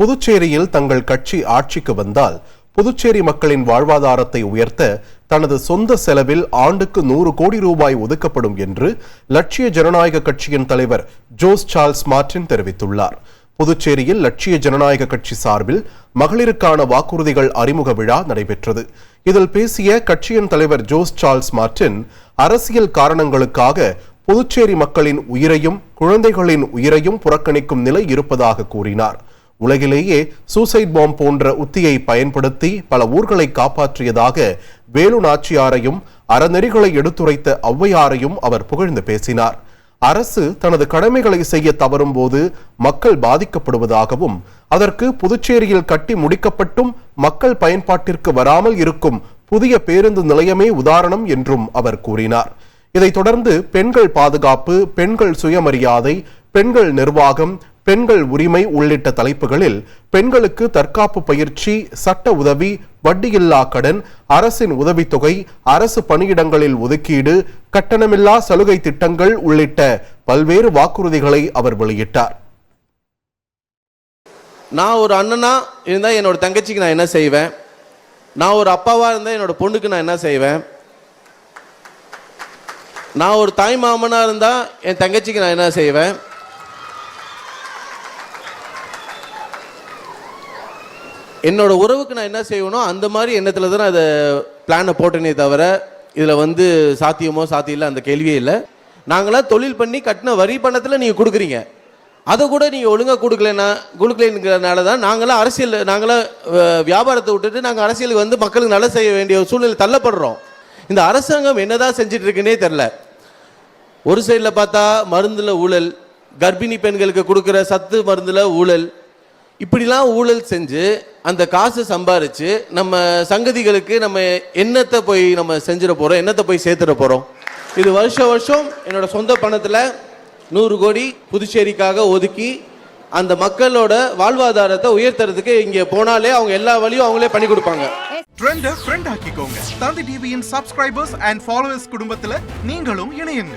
புதுச்சேரியில் தங்கள் கட்சி ஆட்சிக்கு வந்தால் புதுச்சேரி மக்களின் வாழ்வாதாரத்தை உயர்த்த தனது சொந்த செலவில் ஆண்டுக்கு 100 கோடி ரூபாய் ஒதுக்கப்படும் என்று லட்சிய ஜனநாயக கட்சியின் தலைவர் ஜோஸ் சார்ல்ஸ் மார்டின் தெரிவித்துள்ளார். புதுச்சேரியில் லட்சிய ஜனநாயக கட்சி சார்பில் மகளிருக்கான வாக்குறுதிகள் அறிமுக விழா நடைபெற்றது. இதில் பேசிய கட்சியின் தலைவர் ஜோஸ் சார்ல்ஸ் மார்டின், அரசியல் காரணங்களுக்காக புதுச்சேரி மக்களின் உயிரையும் குழந்தைகளின் உயிரையும் புறக்கணிக்கும் நிலை இருப்பதாக கூறினார். உலகிலேயே சூசைட் பாம் போன்ற உத்தியை பயன்படுத்தி பல ஊர்களை காப்பாற்றியதாக வேலு நாச்சியாரையும் அறநெறிகளை எடுத்துரைத்த ஔவையாரையும் அவர் புகழ்ந்து பேசினார். அரசு தனது கடமைகளை செய்ய தவறும் போது மக்கள் பாதிக்கப்படுவதாகவும் அதற்கு புதுச்சேரியில் கட்டி முடிக்கப்பட்டும் மக்கள் பயன்பாட்டிற்கு வராமல் இருக்கும் புதிய பேருந்து நிலையமே உதாரணம் என்றும் அவர் கூறினார். இதைத் தொடர்ந்து பெண்கள் பாதுகாப்பு, பெண்கள் சுயமரியாதை, பெண்கள் நிர்வாகம், பெண்கள் உரிமை உள்ளிட்ட தலைப்புகளில் பெண்களுக்கு தற்காப்பு பயிற்சி, சட்ட உதவி, வட்டியில்லா கடன், அரசின் உதவித்தொகை, அரசு பணியிடங்களில் ஒதுக்கீடு, கட்டணமில்லா சலுகை திட்டங்கள் உள்ளிட்ட பல்வேறு வாக்குறுதிகளை அவர் வெளியிட்டார். நான் ஒரு அண்ணனா இருந்தா என்னோட தங்கச்சிக்கு நான் என்ன செய்வேன், நான் ஒரு அப்பாவா இருந்தா என்னோட பொண்ணுக்கு நான் என்ன செய்வேன், நான் ஒரு தாய் மாமனா இருந்தா என் தங்கச்சிக்கு நான் என்ன செய்வேன், என்னோட உறவுக்கு நான் என்ன செய்யணும், அந்த மாதிரி எண்ணத்தில் தான் நான் அதை பிளானை போட்டேனே தவிர இதில் சாத்தியமோ சாத்தியம் இல்லை அந்த கேள்வியே இல்லை. நாங்களாம் தொழில் பண்ணி கட்டின வரி பணத்தில் நீங்கள் கொடுக்குறீங்க, அதை கூட நீங்கள் ஒழுங்காக கொடுக்கலங்கிறனால தான் நாங்களாம் வியாபாரத்தை விட்டுட்டு நாங்கள் அரசியலுக்கு மக்களுக்கு நல்ல செய்ய வேண்டிய ஒரு சூழ்நிலை தள்ளப்படுறோம். இந்த அரசாங்கம் என்னதான் செஞ்சுட்டு இருக்குன்னே தெரில. ஒரு சைடில் பார்த்தா மருந்தில் ஊழல், கர்ப்பிணி பெண்களுக்கு கொடுக்குற சத்து மருந்தில் ஊழல், இப்படிலாம் ஊழல் செஞ்சு அந்த காசை சம்பாரிச்சு நம்ம சங்கதிகளுக்கு நம்ம என்னத்தை போய் நம்ம செஞ்சிட போகிறோம், என்னத்தை போய் சேர்த்துட போகிறோம். இது வருஷம் என்னோட சொந்த பணத்தில் 100 கோடி புதுச்சேரிக்காக ஒதுக்கி அந்த மக்களோட வாழ்வாதாரத்தை உயர்த்துறதுக்கு இங்கே போனாலே அவங்க எல்லா வழியும் அவங்களே பண்ணி கொடுப்பாங்க. ட்ரெண்டை ஃப்ரெண்ட் ஆக்கிக்கோங்க. தந்தி டிவியின் சப்ஸ்கிரைபர்ஸ் அண்ட் ஃபாலோவர்ஸ் குடும்பத்தில் நீங்களும் இணையுங்க.